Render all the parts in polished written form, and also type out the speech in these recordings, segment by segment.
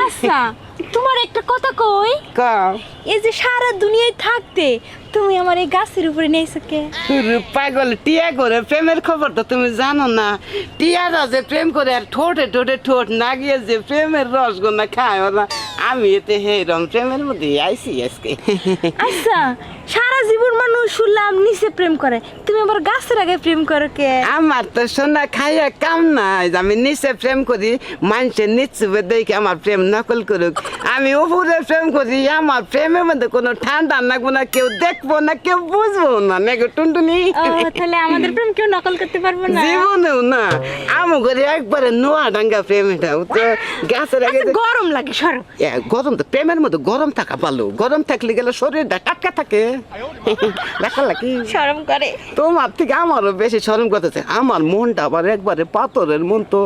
আচ্ছা তোমার একটা কথা কই, কও এই যে সারা দুনিয়ায় থাকতে তুমি আমার এই গাছের উপরে নিয়েছো কে? পাগল টিয়া করে প্রেমের খবর তো তুমি জানো না। টিয়ারা যে প্রেম করে আর ঠোঁটে ঠোঁটে ঠোঁট না গিয়ে যে প্রেমের রসগোল্লা খায় ওরা, আমি এতে হেরম প্রেমের মধ্যে আইসি আজকে। আচ্ছা সারা জীবন মানুষ শুনলাম নিচে প্রেম করে, তুমি আবার গাছের আগে প্রেম করো কে? আমার তো সোনা খাইয়া কাম নাই যে আমি নিচে প্রেম করি, মানুষের নিচে দেখে আমার প্রেম নকল করুক। আমি উপরে প্রেম করি, আমার প্রেমের মধ্যে কোনো ঠান্ডা লাগবো না, কেউ দেখবো না, কেউ বুঝবো না, নাকি টুনটুনি? ও তাহলে আমাদের প্রেম কেউ নকল করতে পারবে না? জীবনেও না। আমি করি একবারে নোয়া ডাঙ্গা প্রেম, এটা তো গাছের আগে আচ্ছা, গরম লাগে সরো। গরম তো প্রেমের মধ্যে গরম থাকা ভালো, গরম থাকলে গেলে শরীরটা টাটকা থাকে। দেখা লাগে শরম করে। তোমার থেকে আমারও বেশি শরম করতেছে। আমার মনটা আবার একবারে পাথরের মন, তো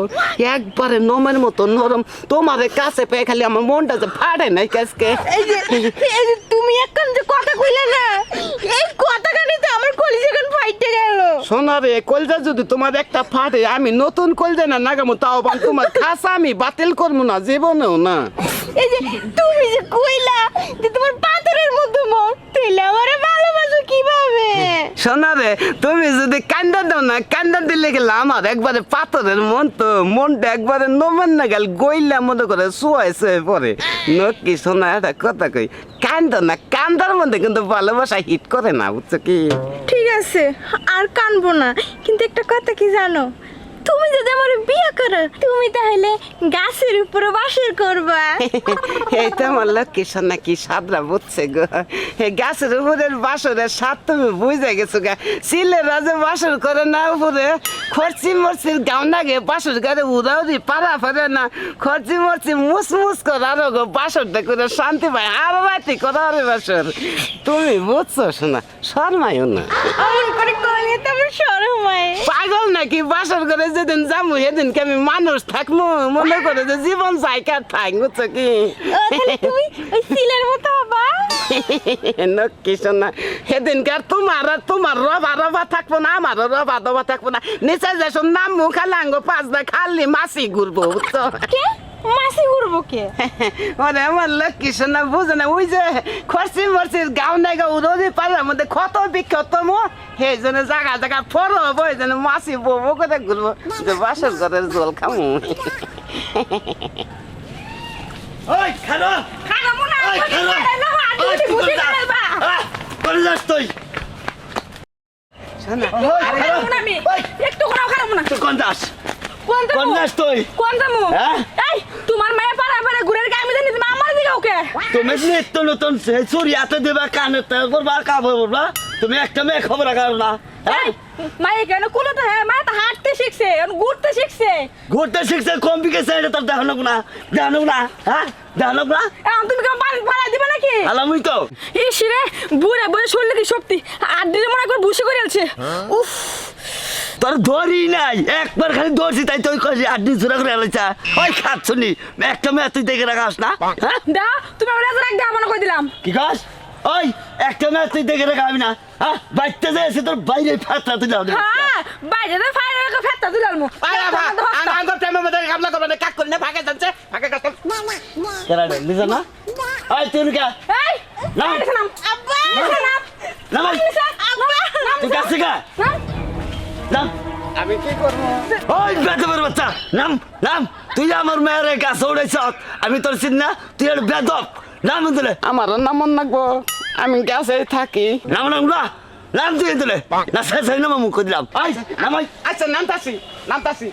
একবারে নমের মতো নরম। তোমার কাছে পেয়ে খালি আমার মনটা যে ফাড়ে নাই কাজকে। এই যে তুমি এখন যে কথা কইলে না, এই কথাখানি তো আমার কলিজা এখন ফাইটে গেল। শোনা রে, কলজা যদি তোমার একটা ফাটে, আমি নতুন কলজা না নাগামো, তাও তোমার খাসা আমি বাতিল করবো না, জীবনেও না। এই যে তুমি যে কইলা যে তোমার পাথরের মতো মন, তাইলে আমারে ভালোবাসো কিভাবে? শোনা রে, তুমি যদি কান্দা দাও না, কান্দা দিলে গেলে আমার একবারে পাথরের মন, তো মনটা একবারে নমেন না গেল গইলা মনে করে শুয়ে পরে নকি। শোনা একটা কথা কই, কান্দ না, কান্দার মধ্যে কিন্তু ভালোবাসা হিট করে না, বুঝছো কি? ঠিক আছে আর কানবো না, কিন্তু একটা কথা কি জানো, তুমি যদি আমার বিয়ে করো, তুমি তাহলে গাছের উপরে বাসর করবা। এই তো আমার লক্ষ্মী সোনা কি সাদরা বুঝছে গো। এই গাছের উপরের বাসরের স্বাদ তুমি বুঝে গেছো গা। সিলেরা যে বাসর করে না উপরে, খরচি মরচির গাও নাগে বাসর গাড়ি উড়াউড়ি পারা ফেরে না, খরচি মরচি মুসমুস করে আরো গো বাসরটা করে শান্তি পায়, আরো রাতি করে আরে বাসর। তুমি বুঝছো সোনা, শর্মায়ও না। অমন করে কইলে তো আমার শরম হয়। পাগল নাকি? বাসর করে যেদিন যাবো সেদিনকে আমি মানুষ থাকবো, মনে করে যে জীবন জায়গা থাক, বুঝছো কি? তাহলে তুমি ওই সিলের মতো হবা। নক্কি শোনা, সেদিনকে আর তোমার রবা রবা থাকবো না, আমারও রবা দবা থাকবো না। নিচে যে নাম মুখা লাঙ্গ পাঁচটা খালি মাসি ঘুরবো, বুঝছো? কে মাসি ঘুরবো কে? ওরে আমার লক্ষ্মী সোনা বুঝে না, ওই যে খরচি মরচির গাও নাই গা উড়ি পাড়ার মধ্যে কত বিখ্যাতম, সেই জন্য জায়গা জায়গা ফর হবো, এই জন্য মাসি বউ করে ঘুরবো, যে বাসর ঘরের জল খামু। ওই খানো খাবো না, ওই খানো আদি ওই তুই বুঝি কোন যাস ফেলবা। কোন যাস তুই শোনা, ওই খানো খাবো না আমি, ওই একটু কোনাও খাবো না। তুই কোন যাস কোন কোন যাস তুই কোন দামু? হ্যাঁ? এই তোমার মায়ের পাড়া পাড়া ঘুরে আমি জানি তুমি আমার দিকে ওকে। তুমি নিত্য নতুন চুরি হাতে দেবা, কানে তেল করবা, কাপড় পরবা, তুমি একটা মেয়ে খবর রাখার না। হ্যাঁ মায়ে কেন কুলো তো হ্যাঁ, মায়ে তো হাঁটতে শিখছে, এখন ঘুরতে শিখছে। ঘুরতে শিখছে, কম বিকেছে, এটা তোর দেখানো না, দেখানো না, হ্যাঁ দেখানো না। এখন তুমি কেমন পানি ফালাই দিবে নাকি? আলামই তো ইস রে, বুড়ে বুড়ে শরীরে কি শক্তি, আড্ডিরে মনে করে ভুসি করে আছে। উফ, তোর ধরি নাই, একবার খালি ধরছি তাই তুই কইছি আড্ডি জোড়া করে আলাইছা। ওই খাচ্ছনি একটা মেয়ে তুই দেখে রাখাস না, হ্যাঁ দাও তুমি আমার রাজা রাখ মনে করে দিলাম। কি কাজ? ওই একটা মেয়ে তুই দেখে রাখাবি না, হ্যাঁ বাইতে যাইছে তোর বাইরে ফাটলা তুই যাও। হ্যাঁ বাইরে তো ফায়ার রেখে ফেটটা দিলাম। কেরা রে লিজা না? ওই তুই কা এই নাম নাম আব্বা নাম নাম আব্বা নাম তুই কাছে কা নাম। আমি কি করবো? ওই বেদবের বাচ্চা নাম নাম, তুই আমার মেয়ের কাছে উড়াইছ, আমি তোর চিন না, তুই আর বেদব নাম দিলে। আমারও নাম লাগবো, আমি গাছে থাকি। নাম নাম না নাম তুই দিলে না, শেষ হয় না মুখ দিলাম। ওই নাম ওই আচ্ছা নামতাছি নামতাছি।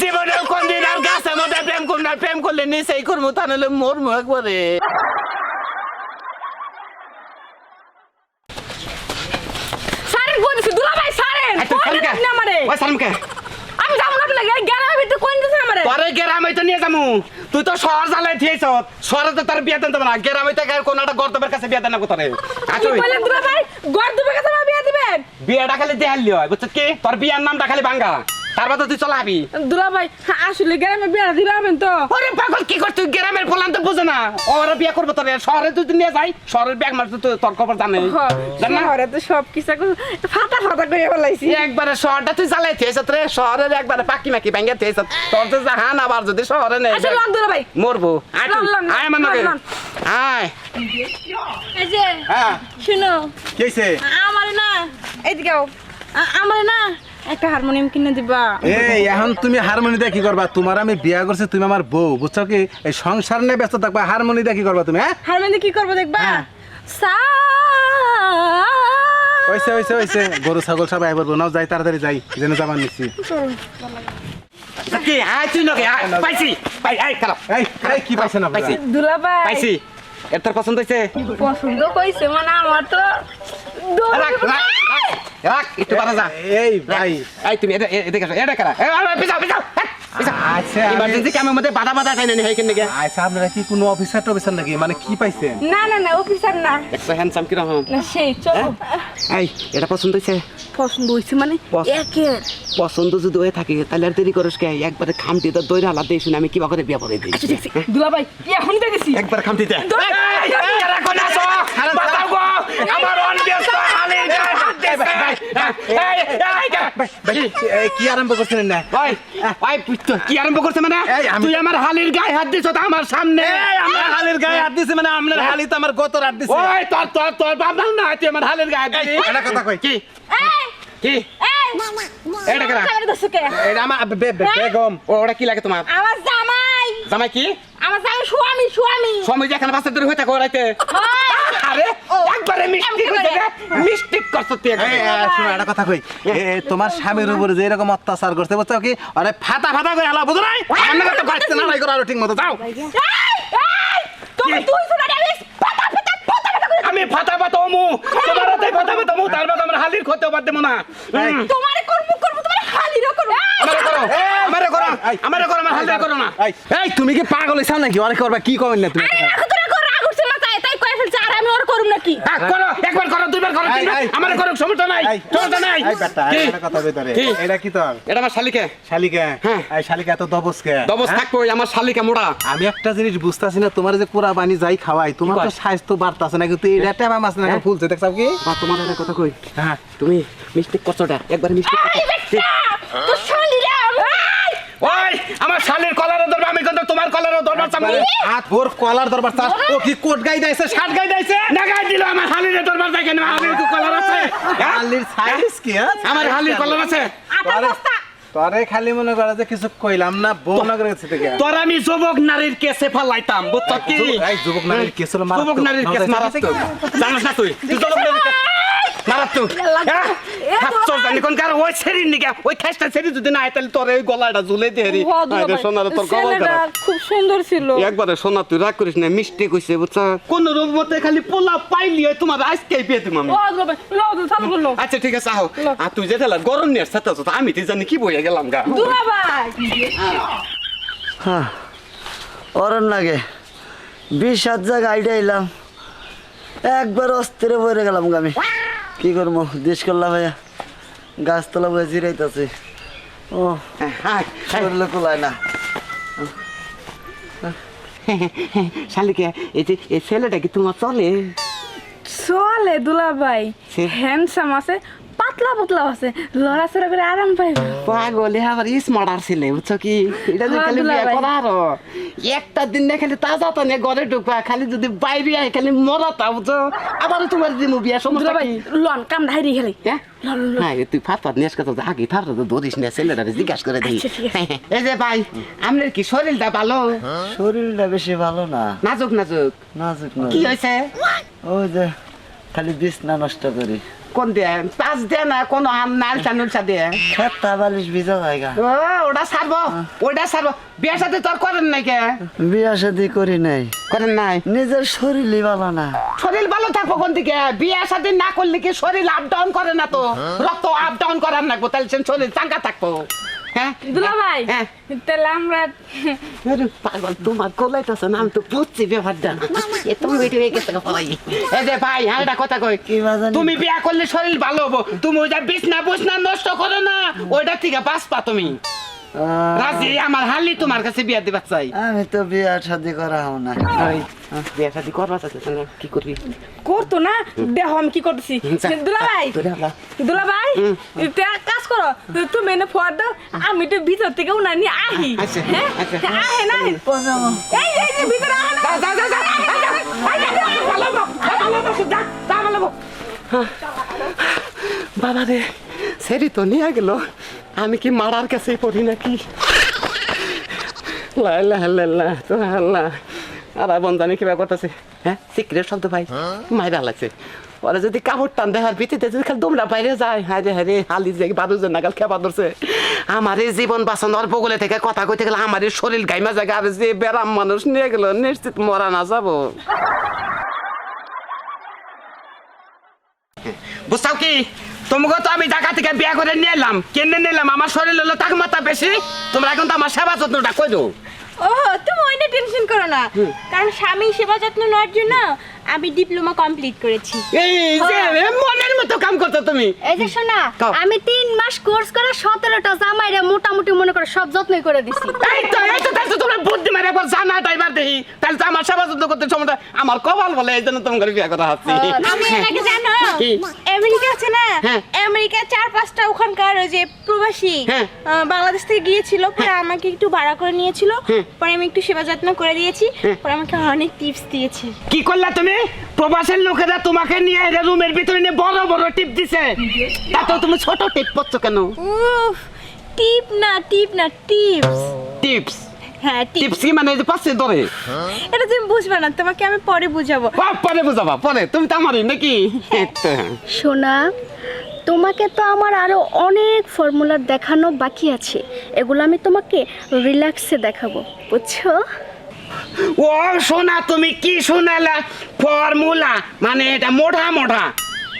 জীবনে কোনদিন আর গাছের মধ্যে প্রেম করবো না, প্রেম করলে নিচেই করবো, তা নাহলে মরবো একবারে। সারেন বলছি দুলাভাই সারেন কোন না আমারে। ওই সালমকে আমি যাব না লাগে গ্রামের ভিতর কোন দিছেন আমারে। পরে গ্রামে তো নিয়ে যাবো, তুই তো শহর জ্বালাই দিয়েছ, শহরে তো তার বিয়ে দেন না, গ্রামে তো কোন একটা গর্তবের কাছে বিয়ে দেন না কোথায়। কি বলেন দুলাভাই, গর্দবে কাছে বিয়ে দিবেন? বিয়েটা খালি দেখালি হয়, বুঝছিস কি? তোর বিয়ের নামটা খালি ভাঙ্গা, তারপর তো তুই চলাবি। দুলা ভাই আসলে গ্রামে বিয়া দিবেন তো? ওরে পাগল কি করছিস, তুই গ্রামের পোলান তো বুঝে না, ওরা বিয়ে করবো তোরে, শহরে যদি নিয়ে যাই, শহরের ব্যাগ মারতে তো তোর খবর জানে জান না? শহরে তো সব কিছু ফাটা ফাটা করে ফেলাইছি। একবারে শহরটা তুই চালাই থেয়েছ রে, শহরের একবারে পাকি মাকি ভেঙে থেয়েছ, তোর যে জাহান আবার যদি শহরে নেই আচ্ছা লন দুলা ভাই, মরবো। আয় তুই, লন, আয় আমার লগে, লন। আয়। এই যে হ্যাঁ শুনো, কি হইছে? আমার না এদিকে আমার না একটা হারমোনিয়াম কিনে দিবা। এই এখন তুমি হারমোনি দিয়ে কি করবা? তোমার আমি বিয়া করছি, তুমি আমার বউ, বুঝছো কি? এই সংসার নিয়ে ব্যস্ত থাকবা, হারমোনি দিয়ে কি করবা তুমি? হ্যাঁ হারমোনিয়াম দিয়ে কি করবো দেখবা? হ্যাঁ। সা হইছে হইছে হইছে, গরু ছাগল সব আই পড়বো, নাও যাই তাড়াতাড়ি যাই, যেন যাবার নিচ্ছি। কি আয় তুই লগে, আয় পাইছি, পাই আয় খারাপ এই এই কি পাইছেন আপনারা? পাইছি। দুলা ভাই পাইছি, এর তোর পছন্দ হয়েছে? পছন্দ কইছে মানে আমার তো রাখ রাখ রাখ, রাখ একটু বাড়া যা। এই ভাই এই তুমি এদিকে আসো, এটা কারা? এই পিছাও পিছাও আচ্ছা ইমার্জেন্সি কামের মধ্যে বাধা বাধা খাই না এইখান থেকে। আচ্ছা আপনারা কি কোনো অফিসার টফিসার নাকি? মানে কি পাইছেন? না না না অফিসার না, একটু হ্যান্ডসাম কিরকম? না সেই চলো। এই এটা পছন্দ হয়েছে? পছন্দ হইছে মানে একের। পছন্দ যদি হয়ে থাকে তাহলে আর দেরি করিস কে, একবারে খামটি তো দইরা হালাত দিয়ে শুনে আমি কিবা করে বিয়ে করে দিই। আচ্ছা ঠিক আছে দুলা ভাই এখন দিয়ে দিছি। একবার খামটি দে। দৌড়। আমার অনব্যস্ত হালের গায়ে হাত দিয়েছে। এই কি আরম্ভ করছেন না? ওই, ওই পুত্র, কি আরম্ভ করছে মানে? এই আমি- তুই আমার হালির গায়ে হাত দিছ তো আমার সামনে। আমার হালের গায়ে হাত দিছে মানে আপনার হালি তো আমার গত রাত দিছে। ওই তোর তোর তোর বাপ না, তুই আমার হালের গায়ে হাত দিলি। এটা কথা কই। কি এই কি এই এটা কারা? কারে দছো কে? এটা আমার বেগম। ওটা কি লাগে তোমার? আমার জামাই, জামাই কি? আমার জামাই স্বামী স্বামী। সময় যেখানে বাচ্চা ধরে হয়ে থাকে ওরাইতে। আরে একবারে মিস্টেক হয়ে যায়, মিস্টেক করছ তুই এই, একবারে। শোনো একটা কথা কই, তোমার স্বামীর উপরে যে এরকম অত্যাচার করছে বুঝছো কি? আরে ফাটা ফাটা করে হালা বুঝো নাই? আমার নাকি তো বাঁচতে না নাই করে আরো ঠিক মতো যাও। এই এই তুমি তুই শুনা আমি পাতা পাতা পাতা পাতা করে আমি ফাটা ফাটা ওমু, তোমার হাতে ফাটা ফাটা ওমু, তার বাদ আমার হালির ক্ষতি বাদ দেবো না। তোমারে করব তোমারে খালি করব। আমারে করো, আমারে করো, আমারে করো, আমার হালির করো না। এই তুমি কি পাগল হইছাও নাকি? আরে করবা কি কমেন না তুমি? আরে রাখো তোরা কর রাগ উঠছে মাথায় তাই কই ফেলছে আর আমি ওর করব নাকি? হ্যাঁ, করো, একবার করো, দুইবার করো, তিনবার। আমারে করো, সমস্যা নাই, সমস্যা নাই। এই বেটা, কি? একটা কথা কইতারে। কি? এটা কি তোর এটা আমার শালিকে। শালিকা? হ্যাঁ। এই শালিকা এত দবস কে? দবস থাকবো, আমার শালিকা মোড়া। আমি একটা জিনিস বুঝতাছি না, তোমার যে কোরা বানি যাই খাওয়াই, তোমার তো কয়? স্বাস্থ্য বাড়তাছে না, কিন্তু এটা টেবা মাছ না ফুলছে দেখছাও কি? বা তোমার একটা কথা কই, হ্যাঁ তুমি মিস্টেক করছোটা, একবার মিস্টেক করছো। এই বেটা তো শালিরা ওই আমার শালির কলারও ধরবে, আমি কিন্তু তোমার কলারও ধরবার চামু। হাত ভোর কলার দরবার চাস, ও কি কোট গাই দাইছে, শার্ট গাই দাইছে? না গাই দিল, আমার শালির ধরবার যায় কেন? হালির তো কলার আছে। হ্যাঁ? শালির সাইজ কি? হ্যাঁ? আমার হালির কলার আছে। আটা বস্তা তোরে খালি মনে করে যে কিছু কইলাম না, বউ না করে গেছে থেকে। তোর আমি যুবক নারীর কেসে ফালাইতাম, বুঝছো কি? এই যুবক নারীর কেস হলো মারাত্মক। যুবক নারীর কেস মারাত্মক। জানিস না তুই? তুই যুবক নারীর কেস মারাত্মক। হ্যাঁ? হাতচোর জানি কোনকার, ওই ছেড়ির নিকা, ওই খাসটা ছেড়ি যদি না হয় তাহলে তোর এই গলাটা ঝুলে দিয়ে রে। আরে সোনারে তোর কবল ছেলেটা খারাপ। খুব সুন্দর ছিল। একবারে সোনা তুই রাগ করিস না, মিস্টেক হইছে বুঝছো? কোন রূপ মতে খালি পোলা পাইলি হয় তোমার আজকেই পেয়ে দিম আমি। ও গবে লো তো চালু করলো আচ্ছা ঠিক আছে আও। আর তুই যে তেলা গরম নিয়ে সাথে আছো, আমি তুই জানি কি বইয়া গেলাম গা। দুলা ভাই হ্যাঁ অরণ লাগে 20 জায়গা আইডা এলাম, একবার অস্থিরে বইরে গেলাম গা আমি। কি করবো, দেশ করলাম ভাইয়া, গাছতলা বয়ে জিরাইতেছে। ও হ্যাঁ শরীরে কুলায় না। শালিকে এই যে এই ছেলেটা কি তোমার চলে? চলে দুলা ভাই সে- হ্যান্ডসাম আছে, পাতলা পাতলা আছে, লড়াচড়া করে আরাম পাইবে। পাগলে আবার স্মার্ট আর ছেলে বুঝছো কি? এটা যে হ্যাঁ, খালি দুলা বিয়ে ভাই। করার একটা দিন না খালি তাজা তো নিয়ে ঘরে ঢুকবা, খালি যদি বাইরে আয় খালি মরাতা বুঝছো। আবার তোমার দিমু বিয়া দুলা সমস্যা ভাই কি? লন কাম ধাইরি খেলি। হ্যাঁ? না, এ তুই ফাত ফাত নিয়ে আসতে আগে ফাট তো ধরিস না, ছেলেটা জিজ্ঞাসা করে দিই। আচ্ছা, ঠিক আছে। এই যে ভাই, আপনার কি শরীরটা ভালো? শরীরটা বেশি ভালো না, নাজুক নাজুক। নাজুক কি না। হয়েছে? ওই যে খালি বিছনা নষ্ট করি, কোন দিয়ে পাঁচ দিয়ে না কোনো নালসা নুলসা দিয়ে? খেতা বালিশ ভিজা জায়গা। ও, ওটা সারবো, ওটা সারবো। বিয়ের সাথে তোর করেন নাই কে? বিয়া শাদি করি নাই, করেন নাই? নিজের শরীরই ভালো না। শরীর ভালো থাকবো কোন দিকে? বিয়ে শাদী না করলে কি শরীর আপ ডাউন করে না তো? রক্ত আপ ডাউন করার নাকবো, তাহলে সে শরীর চাঙ্গা থাকবো। হ্যাঁ দুলা ভাই হ্যাঁ তাহলে আমরা আরে পাগল তোমার কোলাইতেছে না আমি তো বুঝছি ব্যাপারটা এত বেটি হয়ে গেছে ভাই এই যে ভাই একটা কথা কই কি বাজানি? তুমি বিয়া করলে শরীর ভালো হবো তুমি ওইটা বিছনা নষ্ট করো না ওইটা থেকে বাঁচবা তুমি রাজি আমার হালি তোমার কাছে বিয়া দিবা চাই আমি তো বিয়া শাদি করা হও না বিয়া শাদি করবা চাইছে না কি করবি করতো না দেখো আমি কি করতেছি দুলা ভাই একটা কাজ করো তুমি এনে ফোয়ার দাও আমি তো ভিতর থেকে উনা নিয়ে আহি আচ্ছা, হ্যাঁ আচ্ছা। আহে না এই যে ভিতরে আহে না বাবা রে সেরি তো নিয়ে গেল আমি কি মারার কাছে পড়ি নাকি আর বোন জানি কিবা করতেছে হ্যাঁ সিক্রেট শব্দ ভাই মাইরা লাগছে ওরা যদি কাপড় টান দেখার ভিত্তিতে যদি খালি তোমরা বাইরে যায় হ্যাঁ রে হ্যাঁ রে হালি যে বারোজন নাগাল খেপা ধরছে আমার এই জীবন বাঁচানোর বগলে থেকে কথা কইতে গেলে আমার এই শরীর গাইমা জায়গা আর যে বেরাম মানুষ নিয়ে গেল নিশ্চিত মরা না যাবো বুঝছাও কি তোমাকে তো আমি ঢাকা থেকে বিয়া করে নিয়ে এলাম কেনে নিলাম আমার শরীর হলো তাপমাত্রা বেশি তোমরা এখন তো আমার সেবা যত্নটা কই দাও ও তুমি ওইটা টেনশন করো না কারণ স্বামী সেবা যত্ন নেওয়ার জন্য আমি ডিপ্লোমা কমপ্লিট করেছি এই যে মনের মতো কাম করছো তুমি এই যে শোনা কও। আমি 3 মাস কোর্স করে 17টা জামাইরে মোটামুটি মনে করে সব যত্নই করে দিছি এই তো তাই তো তোমরা বুদ্ধি মারে একবার জানা ড্রাইভার দেখি তাহলে তো আমার সেবা যত্ন করতে সময় আমার কপাল বলে এই জন্য তোমাকে বিয়া করা হচ্ছে আমি এটাকে জানো কি? আমেরিকা আছে না হ্যাঁ। আমেরিকা 4-5টা ওখানকার ওই যে প্রবাসী হ্যাঁ। বাংলাদেশ থেকে গিয়েছিল পরে আমাকে একটু ভাড়া করে নিয়েছিল পরে আমি একটু সেবা যত্ন করে দিয়েছি পরে আমাকে অনেক টিপস দিয়েছে কি করলা তুমি প্রবাসের লোকেরা তোমাকে নিয়ে রুমের ভিতরে নিয়ে বড় বড় টিপ দিছে তাতে তুমি ছোট টিপ পড়ছ কেন উফ টিপ না টিপস টিপস হ্যাঁ টিপ টিপস কি মানে যে পাশে ধরে এটা তুমি বুঝবে না তোমাকে আমি পরে বুঝাবো পরে বুঝাবা পরে তুমি তো আমারই নাকি শোনা তোমাকে তো আমার আরো অনেক ফর্মুলা দেখানো বাকি আছে এগুলো আমি তোমাকে রিল্যাক্সে দেখাবো বুঝছো ও শোনা তুমি কি শোনালা ফর্মুলা মানে এটা মোটা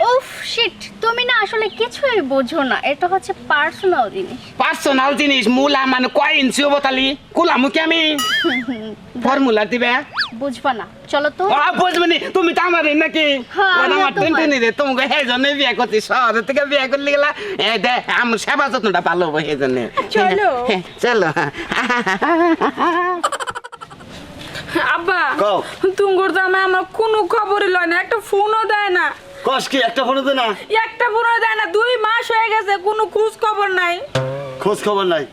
উফ শিট তুমি না আসলে কিছুই বোঝো না এটা হচ্ছে পার্সোনাল জিনিস পার্সোনাল জিনিস মুলা মানে কয় ইঞ্চি হবো তালি কুলামুখী আমি ফর্মুলা দিবে বুঝবা না চলো তো ও বুঝবনি তুমি তো আমারই নাকি হ্যাঁ, ওরা আমিও আমার তোমার। টেনটেনি রে তোমাকে সেই জন্য বিয়ে করছি শহর থেকে বিয়ে করলে গেলা এই দে আমার সেবা যত্নটা ভালো হবো সেই জন্য চলো। চলো আব্বা কও। তুঙ্গুর দামে আমার কোনো খবরই লয় না একটা ফোনও দেয় না কস কি একটা ফোন দে না একটা ফোনও দেয় না 2 মাস হয়ে গেছে কোনো খোঁজ খবর নাই খোঁজ খবর নাই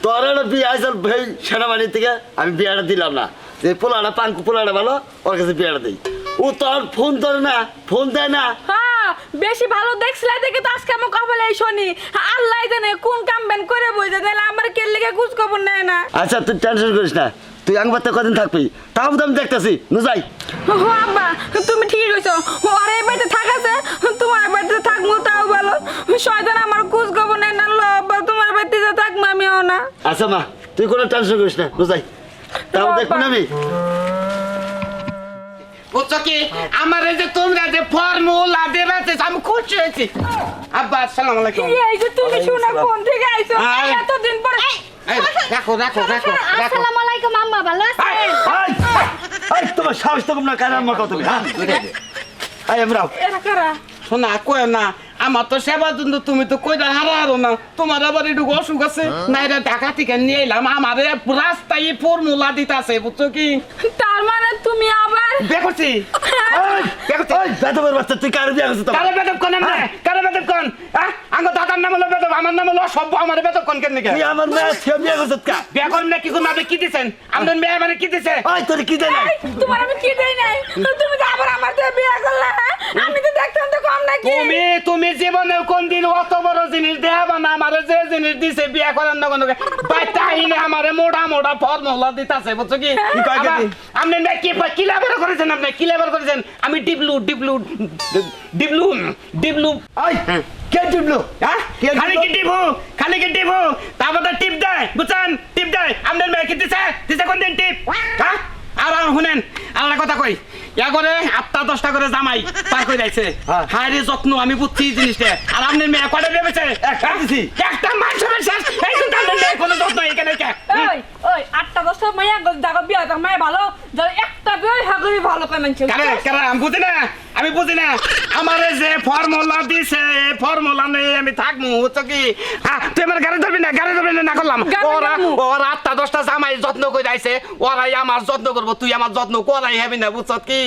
তোর একটা বিয়ে আইসাল ভাই সেনাবাহিনী থেকে আমি বিয়েটা দিলাম না যে পোলাটা পাঙ্কু পোলাটা ভালো ওর কাছে বিয়েটা দিই ও তোর ফোন ধরে না ফোন দেয় না হ্যাঁ বেশি ভালো দেখছিলা দেখে তো আজকে আমার কপালে শনি আল্লাহ জানে কোন কাম বেন করে বইছে তাহলে আমার কে লেগে খোঁজ খবর নেয় না আচ্ছা তুই টেনশন করিস না তুই আংবারতে কদিন থাকবি তাও তো আমি দেখতেছি নু যাই ও আব্বা তুমি ঠিকই কইছো আর এই বাড়িতে থাকাছে তোমার বাড়িতে থাকবো তাও ভালো শয়তান আমার খোঁজ খবর নেয় না লো আব্বা তোমার বাড়িতে যা থাকবো আমিও না আচ্ছা মা তুই কোনো টেনশন করিস না নু যাই তাও দেখবি না আমি বুঝছো কি আমার এই যে তোমরা যে ফর্মুলা দেবে আমি খুশি হয়েছি আব্বা আসসালামু আলাইকুম এই যে তুমি শোনা কোন থেকে আইছো আয়। এতদিন পরে এই, রাখো আসসালামু আলাইকুম আম্মা ভালো আছেন এই তোমার সাহস তো কম না কারণ আমার কথা তুমি হ্যাঁ এই আমরাও এরা কারা শোনা কয় না আমার তো সেবা জন্য তুমি তো কইরা হারারো না তোমার আবার একটু অসুখ আছে না এটা ঢাকা থেকে নিয়ে এলাম আমার রাস্তায় ফর্মুলা দিতেছে বুঝছো কি তার মানে তুমি আবার বিয়ে করছি বিয়ে করছি ওই বেদবের বাচ্চা তুই কার বিয়ে করছিস কারে বেদব কোন আমরা কারে বেদব কোন আঙ্গ দাদার নাম হলো বেদব আমার নাম হলো সভ্য আমার বেদব কোন কেন তুই আমার মেয়ে ছেলে বিয়ে করছিস কা বিয়ে করুন না কি করুন আপনি কি দিছেন আপনার মেয়ে মানে কি দিছে ওই তোর কি দেয় না তোমার আমি কি দেই নাই তুমি তো আবার আমার সাথে বিয়ে করলে হ্যাঁ? আমি তো দেখতাম তো কম নাকি তুমি জীবনে কোন দিন অত বড় জিনিস দেখাবা না আমারে যে জিনিস দিছে বিয়ে করার না কোনো বাইতাহিনে আমারে মোটা ফর্মুলা দিতাছে বুঝছো কি আপনি না কি লেবার করেছেন আপনি কি লেবার করেছেন আমি ডিবলু ওই কে টিপলো হ্যাঁ কে খালি কি টিপু তারপর তো টিপ দেয় বুঝছেন টিপ দেয় আপনার মেয়ে কি দিছে কোন দিন টিপ হ্যাঁ আর শুনেন আর একটা কথা কই করে 8টা 10টা করে জামাই পার করে যাইছে হ্যাঁ। হায় রে যত্ন আমি বুঝছি এই জিনিসটা আর আপনার মেয়ে কয়টা ভেবেছে একটা দিছি। একটা মাস হবে শেষ এই তো তাদের মেয়ে কোনো যত্ন এখানে কে ওই ওই 8টা 10টা মাইয়া জায়গা বিয়া থাক মাইয়া ভালো যারা একটা বিয়ে হাগরি ভালো পায় মানছে কারে আমি বুঝি না আমারে যে ফর্মুলা দিছে ফর্মুলা নেই আমি থাকবো তো কি তুই আমার গাড়ি ধরবি না করলাম গাড়ি ওরা ধরবো। ওরা 8টা 10টা জামাই যত্ন করে যাইছে ওরাই আমার যত্ন করবো তুই আমার যত্ন করাই হবি না বুঝছ কি